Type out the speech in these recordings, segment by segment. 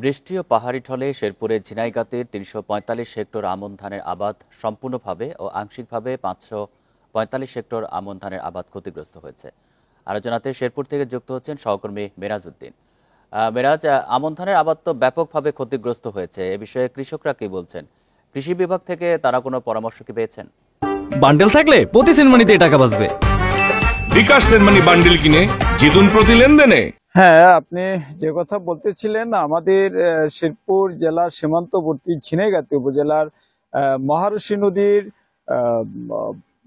বৃষ্টি ও পাহাড়ি ঢলে শেরপুরের ঝিনাইগাতির ৩৪৫ হেক্টর আমন ধানের আবাদ সম্পূর্ণভাবে ও আংশিকভাবে ৫৪৫ হেক্টর আমন ধানের আবাদ ক্ষতিগ্রস্ত হয়েছে। আলোচনাতে শেরপুর থেকে যুক্ত হচ্ছেন সহকর্মী মেরাজ উদ্দিন। মেরাজ, আমন ধানের আবাদ তো ব্যাপকভাবে ক্ষতিগ্রস্ত হয়েছে, এ বিষয়ে কৃষকরা কি বলছেন? কৃষি বিভাগ থেকে তারা কোনো পরামর্শ কি পেয়েছেন? বান্ডেল থাকলে প্রতি সেনমানিতে টাকা বাঁচবে। বিকাশ সেনমানি বান্ডেল কিনে জিতুন প্রতি লেনদেনে। হ্যাঁ, আপনি যে কথা বলতেছিলেন, আমাদের শেরপুর জেলার সীমান্তবর্তী ঝিনাইগাতি উপজেলার মহারশী নদীর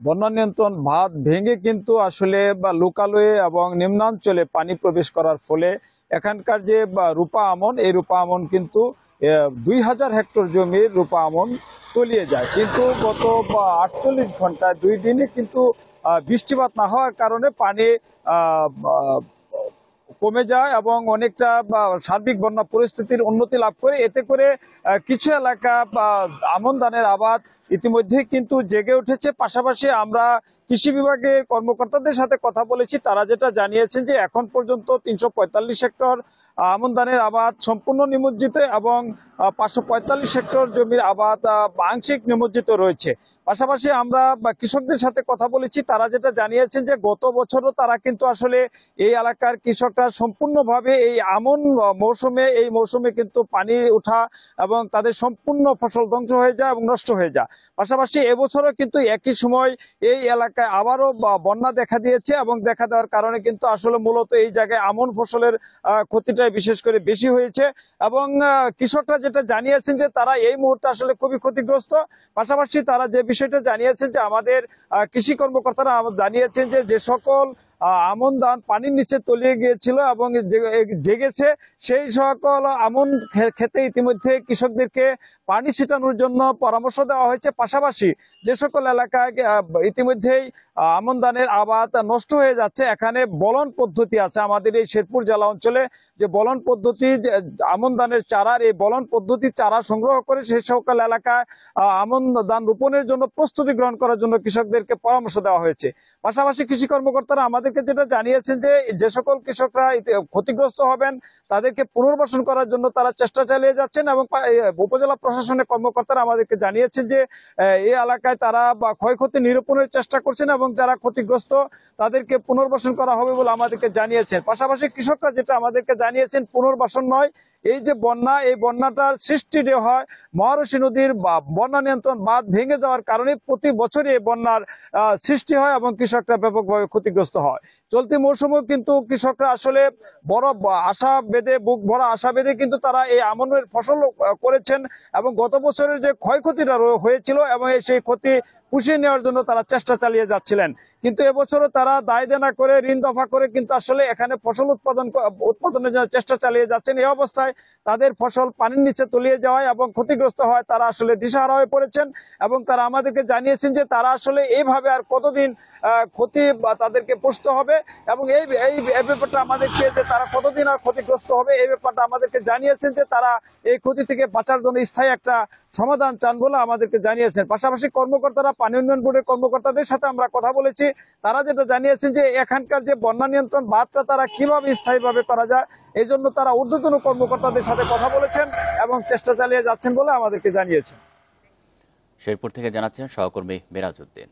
বন্যা নিয়ন্ত্রণ বাঁধ ভেঙে কিন্তু আসলে লোকালয়ে এবং নিম্নাঞ্চলে পানি প্রবেশ করার ফলে এখানকার যে রূপা আমন, এই রূপা আমন কিন্তু ২০০০ হেক্টর জমির রূপা আমন তলিয়ে যায়। কিন্তু গত ৪৮ ঘন্টায় ২ দিনে কিন্তু বৃষ্টিপাত না হওয়ার কারণে পানি কমে যায় এবং অনেকটা সার্বিক বন্যা পরিস্থিতির উন্নতি লাভ করে। এতে করে কিছু এলাকা আমন ধানের আবাদ ইতিমধ্যে কিন্তু জেগে উঠেছে। পাশাপাশি আমরা কৃষি বিভাগের কর্মকর্তাদের সাথে কথা বলেছি, তারা যেটা জানিয়েছেন যে এখন পর্যন্ত ৩৪৫ হেক্টর আমন ধানের আবাদ সম্পূর্ণ নিমজ্জিত এবং ৫৪৫ হেক্টর জমির আবাদ আংশিক নিমজ্জিত রয়েছে। পাশাপাশি আমরা কৃষকদের সাথে কথা বলেছি, তারা যেটা জানিয়েছেন যে গত বছরও তারা কিন্তু আসলে এই এলাকার কৃষকরা সম্পূর্ণভাবে এই আমন মৌসুমে কিন্তু পানি ওঠা এবং তাদের সম্পূর্ণ ফসল ধ্বংস হয়ে যায় এবং নষ্ট হয়ে যায়। পাশাপাশি এবছরও কিন্তু একই সময় এই এলাকায় আবারও বন্যা দেখা দিয়েছে এবং দেখা দেওয়ার কারণে কিন্তু আসলে মূলত এই জায়গায় আমন ফসলের ক্ষতিটাই বিশেষ করে বেশি হয়েছে এবং কৃষকরা যেটা জানিয়েছেন যে তারা এই মুহূর্তে আসলে খুবই ক্ষতিগ্রস্ত। পাশাপাশি তারা যে বিষয়টা জানিয়েছেন যে আমাদের কৃষি কর্মকর্তারা জানিয়েছেন যে সকল আমন ধান পানির নিচে তলিয়ে গিয়েছিল এবং জেগেছে, সেই সকল আমন খেতে ইতিমধ্যে কৃষকদেরকে পানি ছিটানোর জন্য পরামর্শ দেওয়া হয়েছে। পাশাপাশি যে সকল এলাকায় ইতিমধ্যেই আমন ধানের আবাদ নষ্ট হয়ে যাচ্ছে, এখানে বলন পদ্ধতি আছে আমাদের এই শেরপুর জেলা অঞ্চলে, যে বলন পদ্ধতি আমন ধানের চারার এই বলন পদ্ধতি চারা সংগ্রহ করে সেই সকল এলাকায় আমন ধান রোপণের জন্য প্রস্তুতি গ্রহণ করার জন্য কৃষকদেরকে পরামর্শ দেওয়া হয়েছে। পাশাপাশি কৃষি কর্মকর্তারা আমাদেরকে যেটা জানিয়েছেন যে সকল কৃষকরা ক্ষতিগ্রস্ত হবেন তাদেরকে পুনর্বাসন করার জন্য তারা চেষ্টা চালিয়ে যাচ্ছেন এবং উপজেলা প্রশাসনের কর্মকর্তারা আমাদেরকে জানিয়েছেন যে এই এলাকায় তারা ক্ষয়ক্ষতি নিরূপণের চেষ্টা করছেন এবং যারা ক্ষতিগ্রস্ত তাদেরকে পুনর্বাসন করা হবে বলে আমাদেরকে জানিয়েছেন। পাশাপাশি কৃষকরা যেটা আমাদেরকে জানিয়েছেন, পুনর্বাসন নয়, এই যে বন্যা, এই বন্যাটার সৃষ্টি হয় মহারশী নদীর বন্যা নিয়ন্ত্রণ বাঁধ ভেঙে যাওয়ার কারণে প্রতি বছরই এই বন্যার সৃষ্টি হয় এবং কৃষকরা ব্যাপকভাবে ক্ষতিগ্রস্ত হয়। চলতি মৌসুমেও কিন্তু কৃষকরা আসলে বড় আশা বেঁধে, বুক ভরা আশা বেঁধে কিন্তু তারা এই আমনের ফসল করেছেন এবং গত বছরের যে ক্ষয়ক্ষতিটা হয়েছিল এবং সেই ক্ষতি পুষিয়ে নেওয়ার জন্য তারা চেষ্টা চালিয়ে যাচ্ছিলেন। কিন্তু এবছরও তারা দায় দেনা করে, ঋণ দফা করে কিন্তু আসলে এখানে ফসল উৎপাদনের জন্য চেষ্টা চালিয়ে যাচ্ছেন। এই অবস্থায় তাদের ফসল পানির নিচে তলিয়ে যাওয়ায় এবং ক্ষতিগ্রস্ত হয় তারা আসলে দিশাহারা হয়ে পড়েছেন এবং তারা আমাদেরকে জানিয়েছেন যে তারা আসলে এইভাবে আর কতদিন ক্ষতি তাদেরকে পুষতে হবে এবং এই ব্যাপারটা আমাদেরকে, যে তারা কতদিন আর ক্ষতিগ্রস্ত হবে এই ব্যাপারটা আমাদেরকে জানিয়েছেন যে তারা এই ক্ষতি থেকে বাঁচার জন্য স্থায়ী একটা সমাধান চান বলে আমাদেরকে জানিয়েছেন। পাশাপাশি কর্মকর্তারা, পানি উন্নয়ন বোর্ডের কর্মকর্তাদের সাথে আমরা কথা বলেছি, তারা যেটা জানিয়েছেন যে এখানকার যে বন্যা নিয়ন্ত্রণ বাঁধটা তারা কিভাবে স্থায়ীভাবে করা যায় এই জন্য তারা ঊর্ধ্বতন কর্মকর্তাদের সাথে কথা বলেছেন এবং চেষ্টা চালিয়ে যাচ্ছেন বলে আমাদেরকে জানিয়েছেন। শেরপুর থেকে জানাচ্ছেন সহকর্মী মেরাজ উদ্দিন।